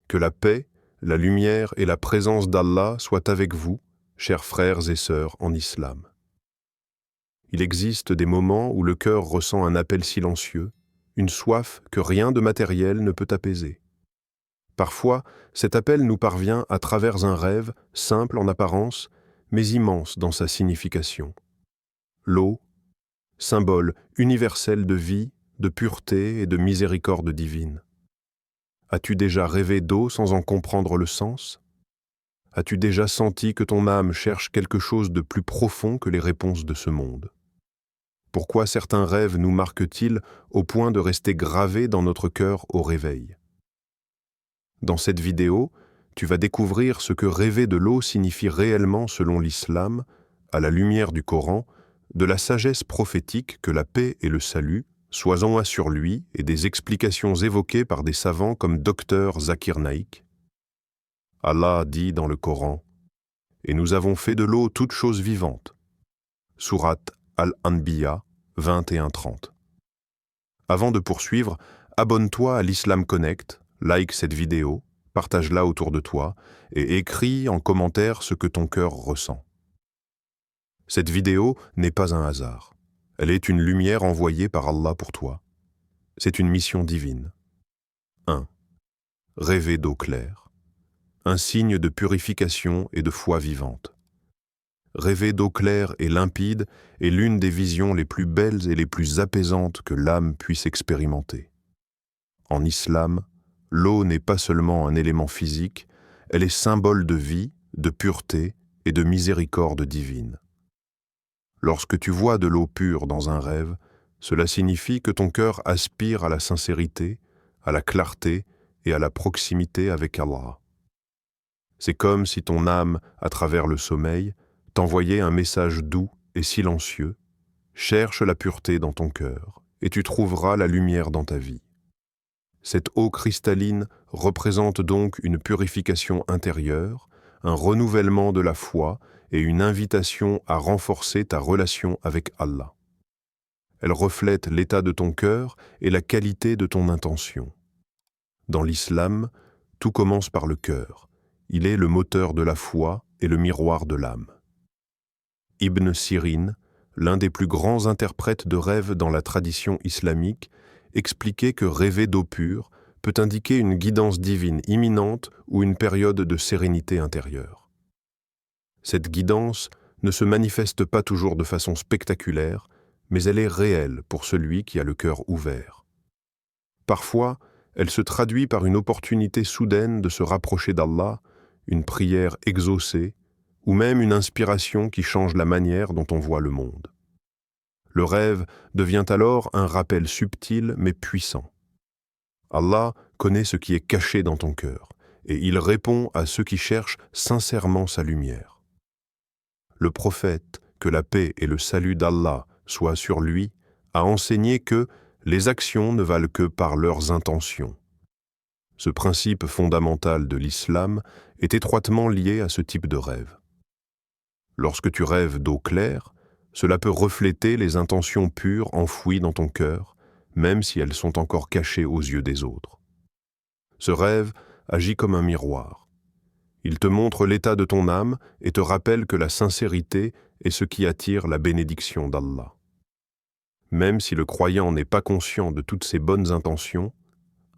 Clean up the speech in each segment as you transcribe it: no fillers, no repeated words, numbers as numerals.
Que la paix, la lumière et la présence d'Allah soient avec vous, chers frères et sœurs en islam. Il existe des moments où le cœur ressent un appel silencieux, une soif que rien de matériel ne peut apaiser. Parfois, cet appel nous parvient à travers un rêve, simple en apparence, mais immense dans sa signification. L'eau, symbole universel de vie, de pureté et de miséricorde divine. As-tu déjà rêvé d'eau sans en comprendre le sens? As-tu déjà senti que ton âme cherche quelque chose de plus profond que les réponses de ce monde? Pourquoi certains rêves nous marquent-ils au point de rester gravés dans notre cœur au réveil? Dans cette vidéo, tu vas découvrir ce que rêver de l'eau signifie réellement selon l'islam, à la lumière du Coran, de la sagesse prophétique que la paix et le salut, sois-en à sur lui, et des explications évoquées par des savants comme Dr Zakir Naik. Allah dit dans le Coran, « Et nous avons fait de l'eau toute chose vivante. » Sourate Al-Anbiya 21-30. Avant de poursuivre, abonne-toi à l'Islam Connect, like cette vidéo, partage-la autour de toi et écris en commentaire ce que ton cœur ressent. Cette vidéo n'est pas un hasard. Elle est une lumière envoyée par Allah pour toi. C'est une mission divine. 1. Rêver d'eau claire. Un signe de purification et de foi vivante. Rêver d'eau claire et limpide est l'une des visions les plus belles et les plus apaisantes que l'âme puisse expérimenter. En islam, l'eau n'est pas seulement un élément physique, elle est symbole de vie, de pureté et de miséricorde divine. Lorsque tu vois de l'eau pure dans un rêve, cela signifie que ton cœur aspire à la sincérité, à la clarté et à la proximité avec Allah. C'est comme si ton âme, à travers le sommeil, t'envoyait un message doux et silencieux. Cherche la pureté dans ton cœur et tu trouveras la lumière dans ta vie. Cette eau cristalline représente donc une purification intérieure, un renouvellement de la foi et une invitation à renforcer ta relation avec Allah. Elle reflète l'état de ton cœur et la qualité de ton intention. Dans l'islam, tout commence par le cœur. Il est le moteur de la foi et le miroir de l'âme. Ibn Sirin, l'un des plus grands interprètes de rêves dans la tradition islamique, expliquait que rêver d'eau pure peut indiquer une guidance divine imminente ou une période de sérénité intérieure. Cette guidance ne se manifeste pas toujours de façon spectaculaire, mais elle est réelle pour celui qui a le cœur ouvert. Parfois, elle se traduit par une opportunité soudaine de se rapprocher d'Allah, une prière exaucée, ou même une inspiration qui change la manière dont on voit le monde. Le rêve devient alors un rappel subtil mais puissant. Allah connaît ce qui est caché dans ton cœur, et il répond à ceux qui cherchent sincèrement sa lumière. Le prophète, que la paix et le salut d'Allah soient sur lui, a enseigné que les actions ne valent que par leurs intentions. Ce principe fondamental de l'islam est étroitement lié à ce type de rêve. Lorsque tu rêves d'eau claire, cela peut refléter les intentions pures enfouies dans ton cœur, même si elles sont encore cachées aux yeux des autres. Ce rêve agit comme un miroir. Il te montre l'état de ton âme et te rappelle que la sincérité est ce qui attire la bénédiction d'Allah. Même si le croyant n'est pas conscient de toutes ses bonnes intentions,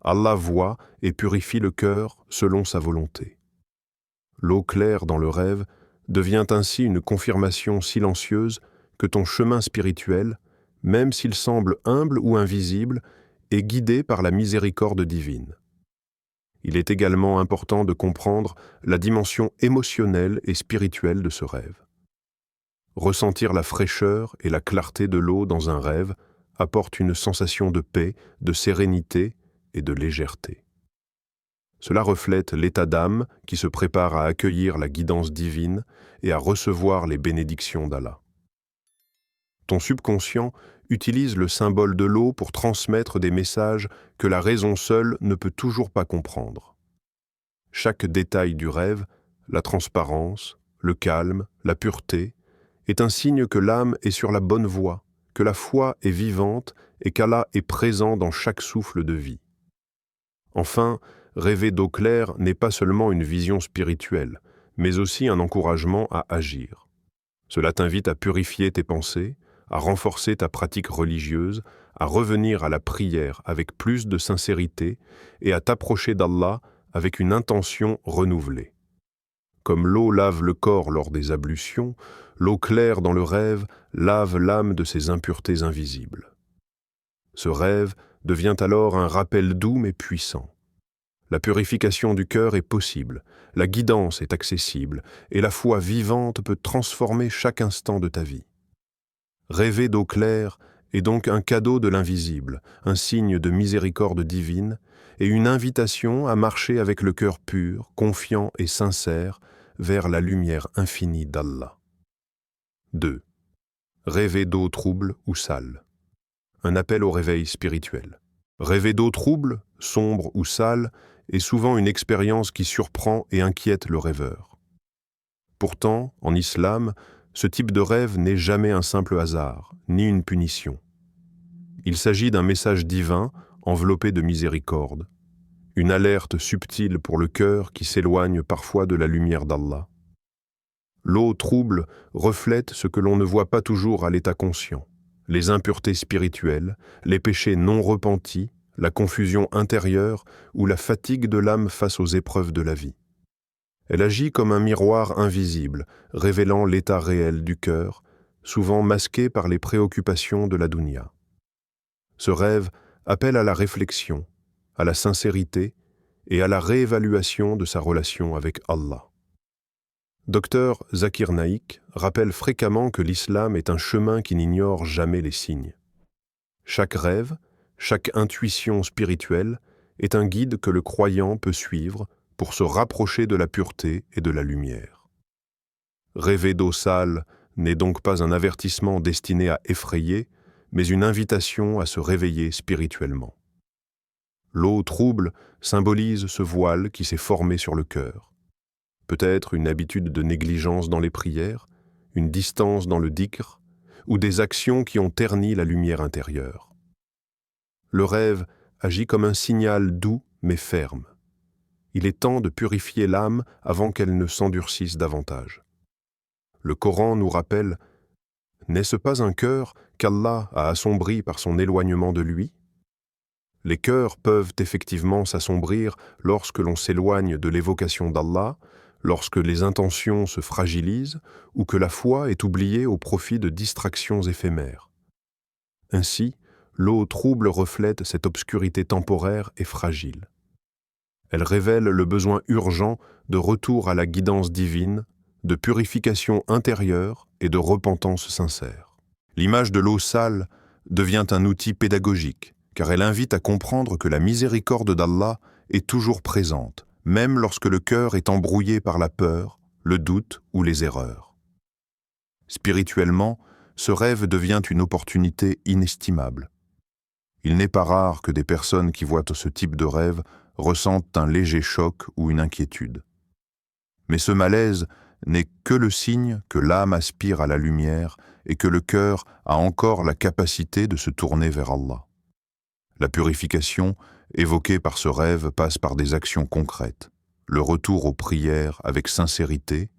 Allah voit et purifie le cœur selon sa volonté. L'eau claire dans le rêve devient ainsi une confirmation silencieuse que ton chemin spirituel, même s'il semble humble ou invisible, est guidé par la miséricorde divine. Il est également important de comprendre la dimension émotionnelle et spirituelle de ce rêve. Ressentir la fraîcheur et la clarté de l'eau dans un rêve apporte une sensation de paix, de sérénité et de légèreté. Cela reflète l'état d'âme qui se prépare à accueillir la guidance divine et à recevoir les bénédictions d'Allah. Ton subconscient utilise le symbole de l'eau pour transmettre des messages que la raison seule ne peut toujours pas comprendre. Chaque détail du rêve, la transparence, le calme, la pureté, est un signe que l'âme est sur la bonne voie, que la foi est vivante et qu'Allah est présent dans chaque souffle de vie. Enfin, rêver d'eau claire n'est pas seulement une vision spirituelle, mais aussi un encouragement à agir. Cela t'invite à purifier tes pensées, à renforcer ta pratique religieuse, à revenir à la prière avec plus de sincérité et à t'approcher d'Allah avec une intention renouvelée. Comme l'eau lave le corps lors des ablutions, l'eau claire dans le rêve lave l'âme de ses impuretés invisibles. Ce rêve devient alors un rappel doux mais puissant. La purification du cœur est possible, la guidance est accessible, et la foi vivante peut transformer chaque instant de ta vie. Rêver d'eau claire est donc un cadeau de l'invisible, un signe de miséricorde divine, et une invitation à marcher avec le cœur pur, confiant et sincère vers la lumière infinie d'Allah. 2. Rêver d'eau trouble ou sale. Un appel au réveil spirituel. Rêver d'eau trouble, sombre ou sale est souvent une expérience qui surprend et inquiète le rêveur. Pourtant, en islam, ce type de rêve n'est jamais un simple hasard, ni une punition. Il s'agit d'un message divin enveloppé de miséricorde, une alerte subtile pour le cœur qui s'éloigne parfois de la lumière d'Allah. L'eau trouble reflète ce que l'on ne voit pas toujours à l'état conscient, les impuretés spirituelles, les péchés non repentis, la confusion intérieure ou la fatigue de l'âme face aux épreuves de la vie. Elle agit comme un miroir invisible, révélant l'état réel du cœur, souvent masqué par les préoccupations de la dunya. Ce rêve appelle à la réflexion, à la sincérité et à la réévaluation de sa relation avec Allah. Dr Zakir Naik rappelle fréquemment que l'islam est un chemin qui n'ignore jamais les signes. Chaque rêve, chaque intuition spirituelle est un guide que le croyant peut suivre pour se rapprocher de la pureté et de la lumière. Rêver d'eau sale n'est donc pas un avertissement destiné à effrayer, mais une invitation à se réveiller spirituellement. L'eau trouble symbolise ce voile qui s'est formé sur le cœur. Peut-être une habitude de négligence dans les prières, une distance dans le dhikr, ou des actions qui ont terni la lumière intérieure. Le rêve agit comme un signal doux mais ferme. Il est temps de purifier l'âme avant qu'elle ne s'endurcisse davantage. Le Coran nous rappelle « N'est-ce pas un cœur qu'Allah a assombri par son éloignement de lui ?» Les cœurs peuvent effectivement s'assombrir lorsque l'on s'éloigne de l'évocation d'Allah, lorsque les intentions se fragilisent ou que la foi est oubliée au profit de distractions éphémères. Ainsi, l'eau trouble reflète cette obscurité temporaire et fragile. Elle révèle le besoin urgent de retour à la guidance divine, de purification intérieure et de repentance sincère. L'image de l'eau sale devient un outil pédagogique, car elle invite à comprendre que la miséricorde d'Allah est toujours présente, même lorsque le cœur est embrouillé par la peur, le doute ou les erreurs. Spirituellement, ce rêve devient une opportunité inestimable. Il n'est pas rare que des personnes qui voient ce type de rêve ressentent un léger choc ou une inquiétude. Mais ce malaise n'est que le signe que l'âme aspire à la lumière et que le cœur a encore la capacité de se tourner vers Allah. La purification évoquée par ce rêve passe par des actions concrètes, le retour aux prières avec sincérité,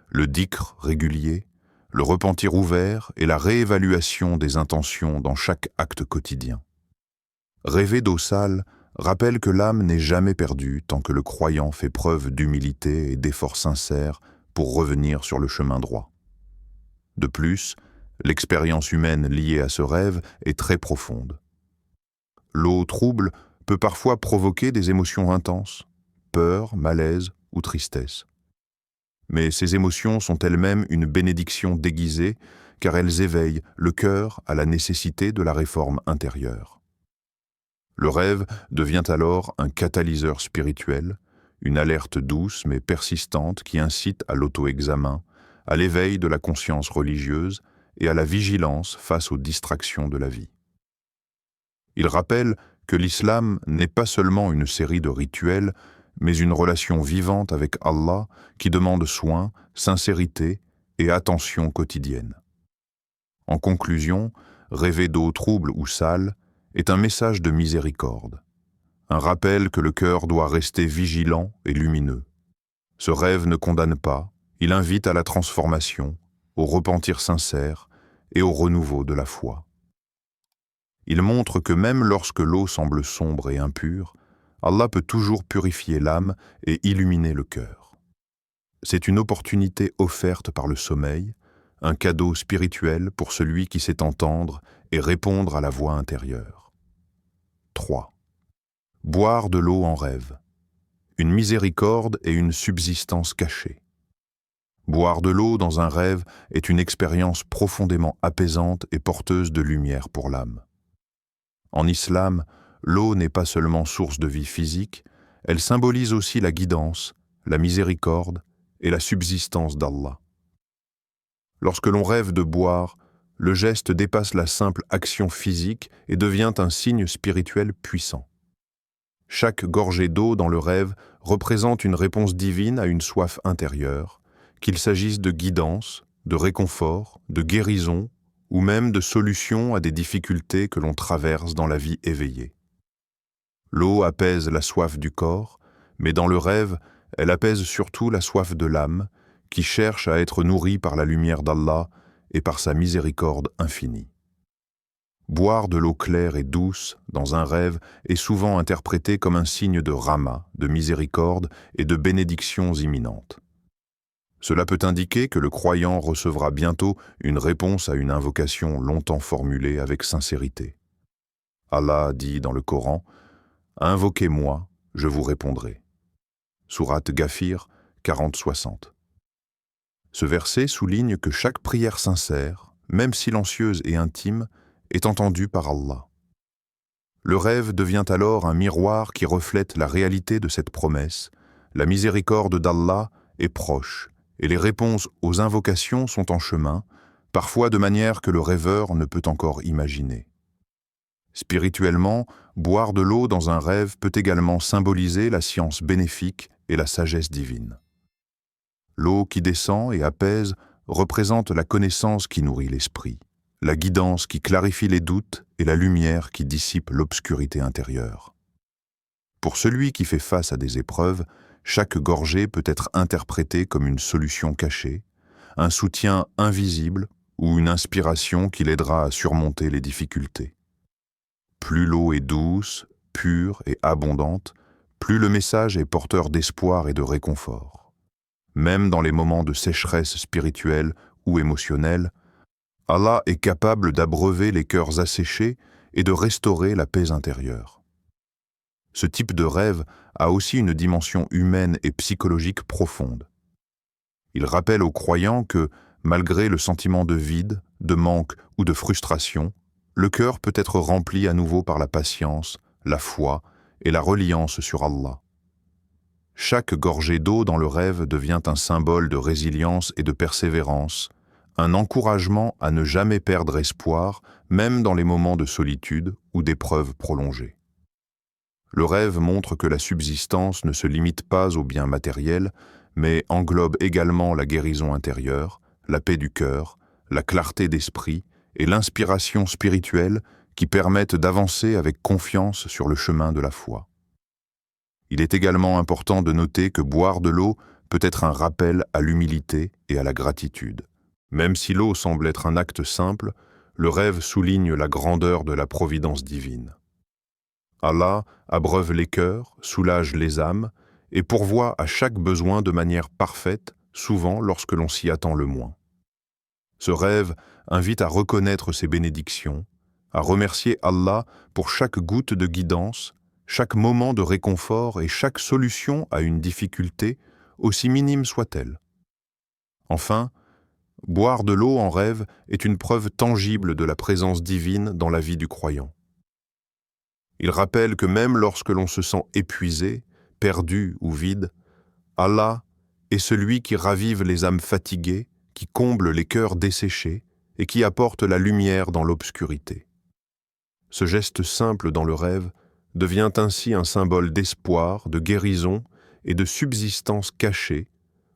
le dhikr régulier, le repentir ouvert et la réévaluation des intentions dans chaque acte quotidien. Rêver d'eau sale rappelle que l'âme n'est jamais perdue tant que le croyant fait preuve d'humilité et d'efforts sincères pour revenir sur le chemin droit. De plus, l'expérience humaine liée à ce rêve est très profonde. L'eau trouble peut parfois provoquer des émotions intenses, peur, malaise ou tristesse. Mais ces émotions sont elles-mêmes une bénédiction déguisée car elles éveillent le cœur à la nécessité de la réforme intérieure. Le rêve devient alors un catalyseur spirituel, une alerte douce mais persistante qui incite à l'auto-examen, à l'éveil de la conscience religieuse et à la vigilance face aux distractions de la vie. Il rappelle que l'islam n'est pas seulement une série de rituels, mais une relation vivante avec Allah qui demande soin, sincérité et attention quotidienne. En conclusion, rêver d'eau trouble ou sale est un message de miséricorde, un rappel que le cœur doit rester vigilant et lumineux. Ce rêve ne condamne pas, il invite à la transformation, au repentir sincère et au renouveau de la foi. Il montre que même lorsque l'eau semble sombre et impure, Allah peut toujours purifier l'âme et illuminer le cœur. C'est une opportunité offerte par le sommeil, un cadeau spirituel pour celui qui sait entendre et répondre à la voix intérieure. 3. Boire de l'eau en rêve. Une miséricorde et une subsistance cachée. Boire de l'eau dans un rêve est une expérience profondément apaisante et porteuse de lumière pour l'âme. En islam, l'eau n'est pas seulement source de vie physique, elle symbolise aussi la guidance, la miséricorde et la subsistance d'Allah. Lorsque l'on rêve de boire, le geste dépasse la simple action physique et devient un signe spirituel puissant. Chaque gorgée d'eau dans le rêve représente une réponse divine à une soif intérieure, qu'il s'agisse de guidance, de réconfort, de guérison ou même de solution à des difficultés que l'on traverse dans la vie éveillée. L'eau apaise la soif du corps, mais dans le rêve, elle apaise surtout la soif de l'âme, qui cherche à être nourrie par la lumière d'Allah et par sa miséricorde infinie. Boire de l'eau claire et douce dans un rêve est souvent interprété comme un signe de rahma, de miséricorde et de bénédictions imminentes. Cela peut indiquer que le croyant recevra bientôt une réponse à une invocation longtemps formulée avec sincérité. Allah dit dans le Coran « Invoquez-moi, je vous répondrai ». Sourate Ghafir 40-60. Ce verset souligne que chaque prière sincère, même silencieuse et intime, est entendue par Allah. Le rêve devient alors un miroir qui reflète la réalité de cette promesse. La miséricorde d'Allah est proche et les réponses aux invocations sont en chemin, parfois de manière que le rêveur ne peut encore imaginer. Spirituellement, boire de l'eau dans un rêve peut également symboliser la science bénéfique et la sagesse divine. L'eau qui descend et apaise représente la connaissance qui nourrit l'esprit, la guidance qui clarifie les doutes et la lumière qui dissipe l'obscurité intérieure. Pour celui qui fait face à des épreuves, chaque gorgée peut être interprétée comme une solution cachée, un soutien invisible ou une inspiration qui l'aidera à surmonter les difficultés. Plus l'eau est douce, pure et abondante, plus le message est porteur d'espoir et de réconfort. Même dans les moments de sécheresse spirituelle ou émotionnelle, Allah est capable d'abreuver les cœurs asséchés et de restaurer la paix intérieure. Ce type de rêve a aussi une dimension humaine et psychologique profonde. Il rappelle aux croyants que, malgré le sentiment de vide, de manque ou de frustration, le cœur peut être rempli à nouveau par la patience, la foi et la reliance sur Allah. Chaque gorgée d'eau dans le rêve devient un symbole de résilience et de persévérance, un encouragement à ne jamais perdre espoir, même dans les moments de solitude ou d'épreuves prolongées. Le rêve montre que la subsistance ne se limite pas aux biens matériels, mais englobe également la guérison intérieure, la paix du cœur, la clarté d'esprit et l'inspiration spirituelle qui permettent d'avancer avec confiance sur le chemin de la foi. Il est également important de noter que boire de l'eau peut être un rappel à l'humilité et à la gratitude. Même si l'eau semble être un acte simple, le rêve souligne la grandeur de la providence divine. Allah abreuve les cœurs, soulage les âmes et pourvoit à chaque besoin de manière parfaite, souvent lorsque l'on s'y attend le moins. Ce rêve invite à reconnaître ses bénédictions, à remercier Allah pour chaque goutte de guidance, chaque moment de réconfort et chaque solution à une difficulté, aussi minime soit-elle. Enfin, boire de l'eau en rêve est une preuve tangible de la présence divine dans la vie du croyant. Il rappelle que même lorsque l'on se sent épuisé, perdu ou vide, Allah est celui qui ravive les âmes fatiguées, qui comble les cœurs desséchés et qui apporte la lumière dans l'obscurité. Ce geste simple dans le rêve devient ainsi un symbole d'espoir, de guérison et de subsistance cachée,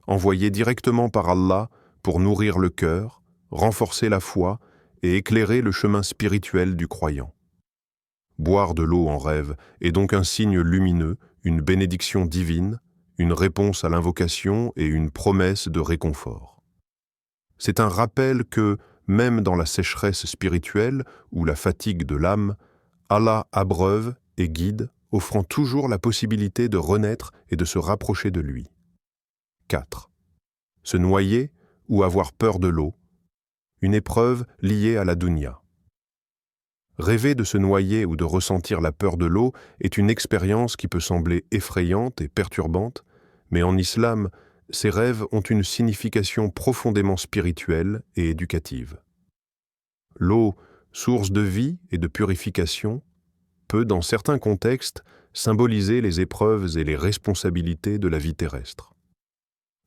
envoyé directement par Allah pour nourrir le cœur, renforcer la foi et éclairer le chemin spirituel du croyant. Boire de l'eau en rêve est donc un signe lumineux, une bénédiction divine, une réponse à l'invocation et une promesse de réconfort. C'est un rappel que, même dans la sécheresse spirituelle ou la fatigue de l'âme, Allah abreuve et guide, offrant toujours la possibilité de renaître et de se rapprocher de lui. 4. Se noyer ou avoir peur de l'eau, une épreuve liée à la dunya. Rêver de se noyer ou de ressentir la peur de l'eau est une expérience qui peut sembler effrayante et perturbante, mais en islam, ces rêves ont une signification profondément spirituelle et éducative. L'eau, source de vie et de purification, peut, dans certains contextes, symboliser les épreuves et les responsabilités de la vie terrestre.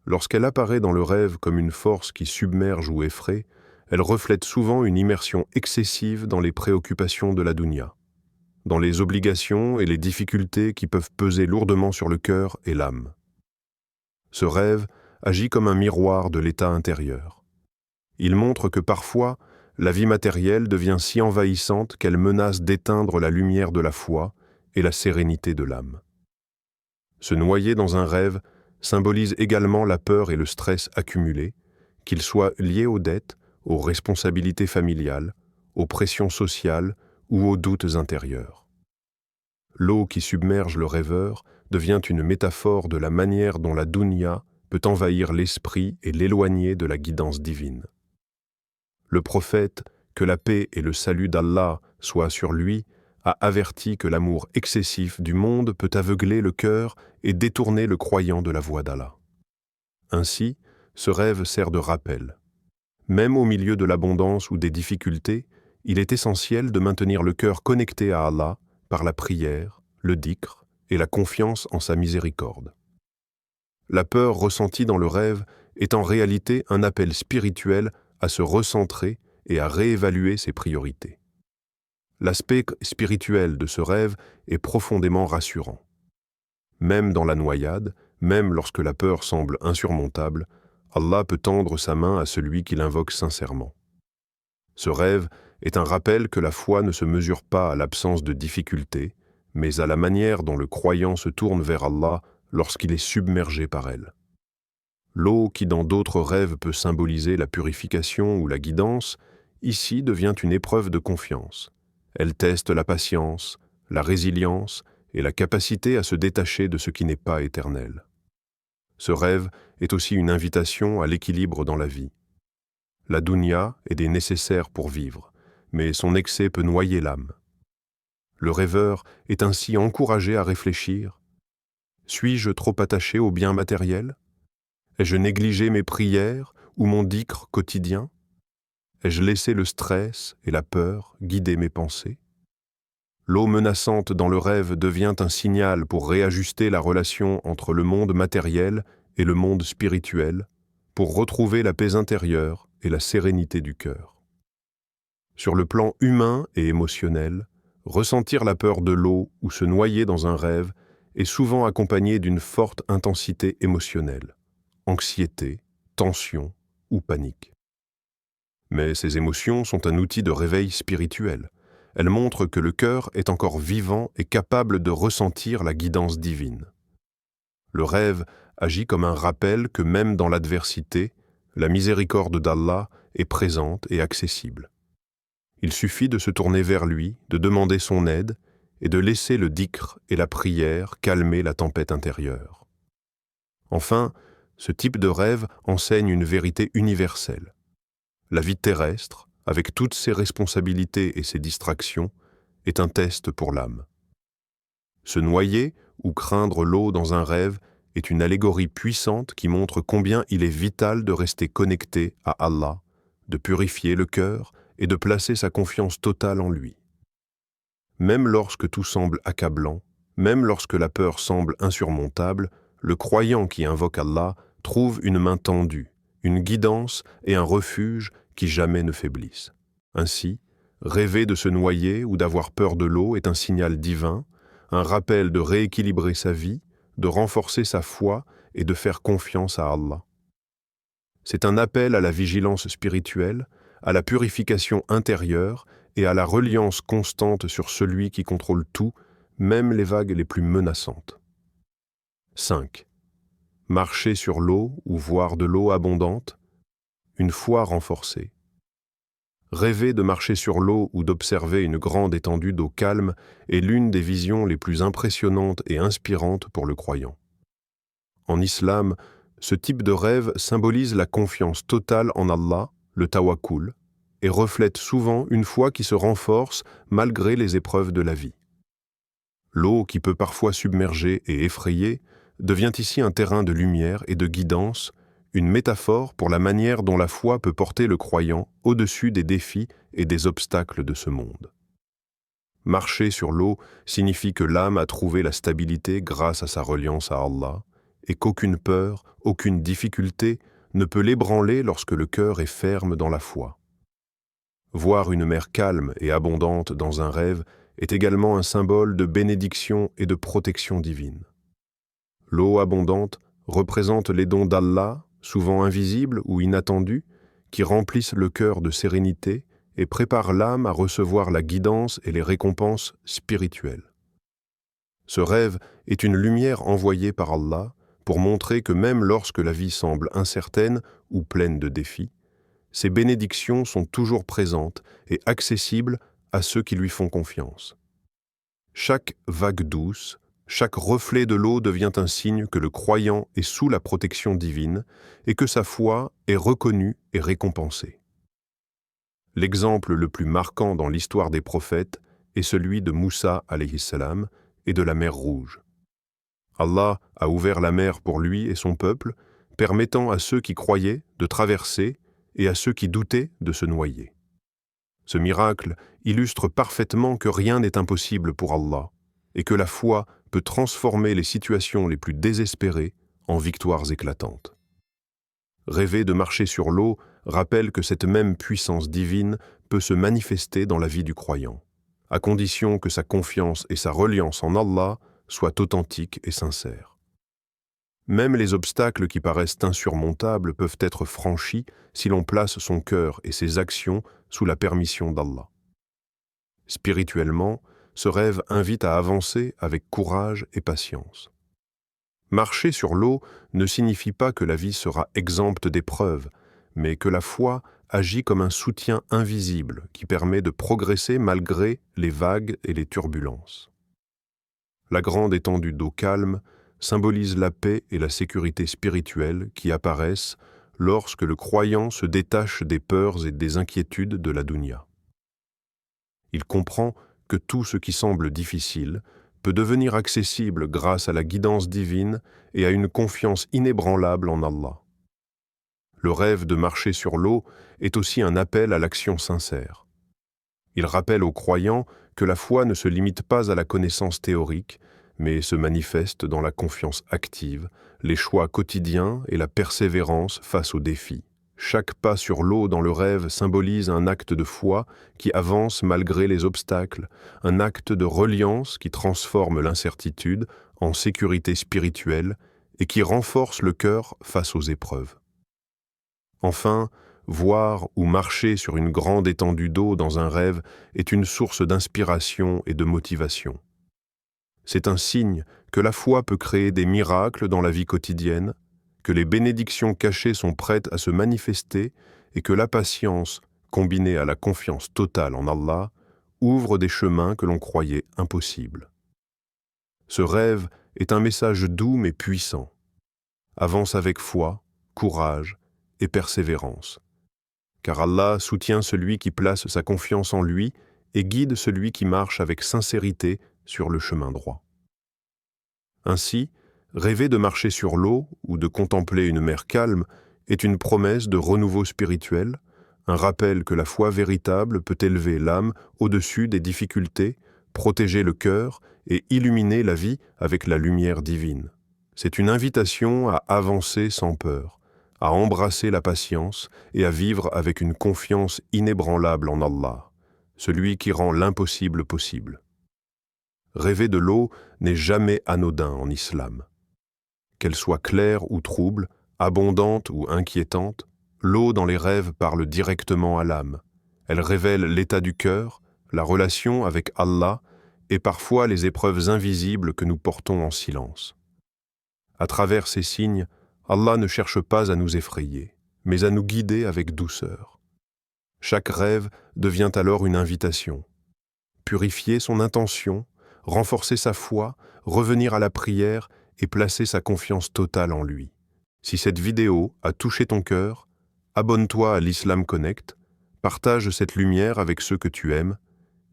Lorsqu'elle apparaît dans le rêve comme une force qui submerge ou effraie, elle reflète souvent une immersion excessive dans les préoccupations de la dunya, dans les obligations et les difficultés qui peuvent peser lourdement sur le cœur et l'âme. Ce rêve agit comme un miroir de l'état intérieur. Il montre que parfois, la vie matérielle devient si envahissante qu'elle menace d'éteindre la lumière de la foi et la sérénité de l'âme. Se noyer dans un rêve symbolise également la peur et le stress accumulés, qu'ils soient liés aux dettes, aux responsabilités familiales, aux pressions sociales ou aux doutes intérieurs. L'eau qui submerge le rêveur devient une métaphore de la manière dont la dunya peut envahir l'esprit et l'éloigner de la guidance divine. Le prophète, que la paix et le salut d'Allah soient sur lui, a averti que l'amour excessif du monde peut aveugler le cœur et détourner le croyant de la voie d'Allah. Ainsi, ce rêve sert de rappel. Même au milieu de l'abondance ou des difficultés, il est essentiel de maintenir le cœur connecté à Allah par la prière, le dhikr et la confiance en sa miséricorde. La peur ressentie dans le rêve est en réalité un appel spirituel à se recentrer et à réévaluer ses priorités. L'aspect spirituel de ce rêve est profondément rassurant. Même dans la noyade, même lorsque la peur semble insurmontable, Allah peut tendre sa main à celui qui l'invoque sincèrement. Ce rêve est un rappel que la foi ne se mesure pas à l'absence de difficultés, mais à la manière dont le croyant se tourne vers Allah lorsqu'il est submergé par elle. L'eau qui dans d'autres rêves peut symboliser la purification ou la guidance, ici devient une épreuve de confiance. Elle teste la patience, la résilience et la capacité à se détacher de ce qui n'est pas éternel. Ce rêve est aussi une invitation à l'équilibre dans la vie. La dunya est des nécessaires pour vivre, mais son excès peut noyer l'âme. Le rêveur est ainsi encouragé à réfléchir. Suis-je trop attaché aux biens matériels? Ai-je négligé mes prières ou mon dhikr quotidien? Ai-je laissé le stress et la peur guider mes pensées? L'eau menaçante dans le rêve devient un signal pour réajuster la relation entre le monde matériel et le monde spirituel, pour retrouver la paix intérieure et la sérénité du cœur. Sur le plan humain et émotionnel, ressentir la peur de l'eau ou se noyer dans un rêve est souvent accompagné d'une forte intensité émotionnelle, anxiété, tension ou panique. Mais ces émotions sont un outil de réveil spirituel. Elles montrent que le cœur est encore vivant et capable de ressentir la guidance divine. Le rêve agit comme un rappel que même dans l'adversité, la miséricorde d'Allah est présente et accessible. Il suffit de se tourner vers lui, de demander son aide et de laisser le dhikr et la prière calmer la tempête intérieure. Enfin, ce type de rêve enseigne une vérité universelle. La vie terrestre, avec toutes ses responsabilités et ses distractions, est un test pour l'âme. Se noyer ou craindre l'eau dans un rêve est une allégorie puissante qui montre combien il est vital de rester connecté à Allah, de purifier le cœur et de placer sa confiance totale en lui. Même lorsque tout semble accablant, même lorsque la peur semble insurmontable, le croyant qui invoque Allah trouve une main tendue, une guidance et un refuge qui jamais ne faiblissent. Ainsi, rêver de se noyer ou d'avoir peur de l'eau est un signal divin, un rappel de rééquilibrer sa vie, de renforcer sa foi et de faire confiance à Allah. C'est un appel à la vigilance spirituelle, à la purification intérieure et à la reliance constante sur celui qui contrôle tout, même les vagues les plus menaçantes. 5. Marcher sur l'eau ou voir de l'eau abondante, une foi renforcée. Rêver de marcher sur l'eau ou d'observer une grande étendue d'eau calme est l'une des visions les plus impressionnantes et inspirantes pour le croyant. En islam, ce type de rêve symbolise la confiance totale en Allah, le tawakkul, et reflète souvent une foi qui se renforce malgré les épreuves de la vie. L'eau, qui peut parfois submerger et effrayer, devient ici un terrain de lumière et de guidance, une métaphore pour la manière dont la foi peut porter le croyant au-dessus des défis et des obstacles de ce monde. Marcher sur l'eau signifie que l'âme a trouvé la stabilité grâce à sa reliance à Allah, et qu'aucune peur, aucune difficulté ne peut l'ébranler lorsque le cœur est ferme dans la foi. Voir une mer calme et abondante dans un rêve est également un symbole de bénédiction et de protection divine. L'eau abondante représente les dons d'Allah, souvent invisibles ou inattendus, qui remplissent le cœur de sérénité et préparent l'âme à recevoir la guidance et les récompenses spirituelles. Ce rêve est une lumière envoyée par Allah pour montrer que même lorsque la vie semble incertaine ou pleine de défis, ses bénédictions sont toujours présentes et accessibles à ceux qui lui font confiance. Chaque vague douce, chaque reflet de l'eau devient un signe que le croyant est sous la protection divine et que sa foi est reconnue et récompensée. L'exemple le plus marquant dans l'histoire des prophètes est celui de Moussa alayhi salam et de la mer Rouge. Allah a ouvert la mer pour lui et son peuple, permettant à ceux qui croyaient de traverser et à ceux qui doutaient de se noyer. Ce miracle illustre parfaitement que rien n'est impossible pour Allah et que la foi peut transformer les situations les plus désespérées en victoires éclatantes. Rêver de marcher sur l'eau rappelle que cette même puissance divine peut se manifester dans la vie du croyant, à condition que sa confiance et sa reliance en Allah soient authentiques et sincères. Même les obstacles qui paraissent insurmontables peuvent être franchis si l'on place son cœur et ses actions sous la permission d'Allah. Spirituellement, ce rêve invite à avancer avec courage et patience. Marcher sur l'eau ne signifie pas que la vie sera exempte d'épreuves, mais que la foi agit comme un soutien invisible qui permet de progresser malgré les vagues et les turbulences. La grande étendue d'eau calme symbolise la paix et la sécurité spirituelle qui apparaissent lorsque le croyant se détache des peurs et des inquiétudes de la dunya. Il comprend que tout ce qui semble difficile peut devenir accessible grâce à la guidance divine et à une confiance inébranlable en Allah. Le rêve de marcher sur l'eau est aussi un appel à l'action sincère. Il rappelle aux croyants que la foi ne se limite pas à la connaissance théorique, mais se manifeste dans la confiance active, les choix quotidiens et la persévérance face aux défis. Chaque pas sur l'eau dans le rêve symbolise un acte de foi qui avance malgré les obstacles, un acte de reliance qui transforme l'incertitude en sécurité spirituelle et qui renforce le cœur face aux épreuves. Enfin, voir ou marcher sur une grande étendue d'eau dans un rêve est une source d'inspiration et de motivation. C'est un signe que la foi peut créer des miracles dans la vie quotidienne, que les bénédictions cachées sont prêtes à se manifester et que la patience, combinée à la confiance totale en Allah, ouvre des chemins que l'on croyait impossibles. Ce rêve est un message doux mais puissant. Avance avec foi, courage et persévérance, car Allah soutient celui qui place sa confiance en lui et guide celui qui marche avec sincérité sur le chemin droit. Ainsi, rêver de marcher sur l'eau ou de contempler une mer calme est une promesse de renouveau spirituel, un rappel que la foi véritable peut élever l'âme au-dessus des difficultés, protéger le cœur et illuminer la vie avec la lumière divine. C'est une invitation à avancer sans peur, à embrasser la patience et à vivre avec une confiance inébranlable en Allah, celui qui rend l'impossible possible. Rêver de l'eau n'est jamais anodin en islam. Qu'elle soit claire ou trouble, abondante ou inquiétante, l'eau dans les rêves parle directement à l'âme. Elle révèle l'état du cœur, la relation avec Allah et parfois les épreuves invisibles que nous portons en silence. À travers ces signes, Allah ne cherche pas à nous effrayer, mais à nous guider avec douceur. Chaque rêve devient alors une invitation. Purifier son intention, renforcer sa foi, revenir à la prière et placer sa confiance totale en lui. Si cette vidéo a touché ton cœur, abonne-toi à l'Islam Connect, partage cette lumière avec ceux que tu aimes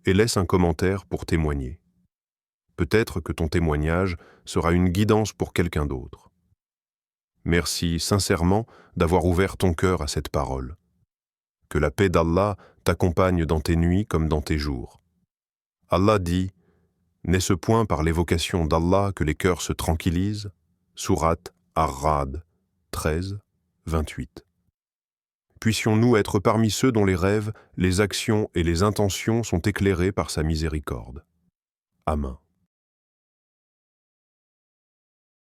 et laisse un commentaire pour témoigner. Peut-être que ton témoignage sera une guidance pour quelqu'un d'autre. Merci sincèrement d'avoir ouvert ton cœur à cette parole. Que la paix d'Allah t'accompagne dans tes nuits comme dans tes jours. Allah dit « N'est-ce point par l'évocation d'Allah que les cœurs se tranquillisent » Sourate Ar-Ra'd 13, 28. Puissions-nous être parmi ceux dont les rêves, les actions et les intentions sont éclairés par sa miséricorde. Amen.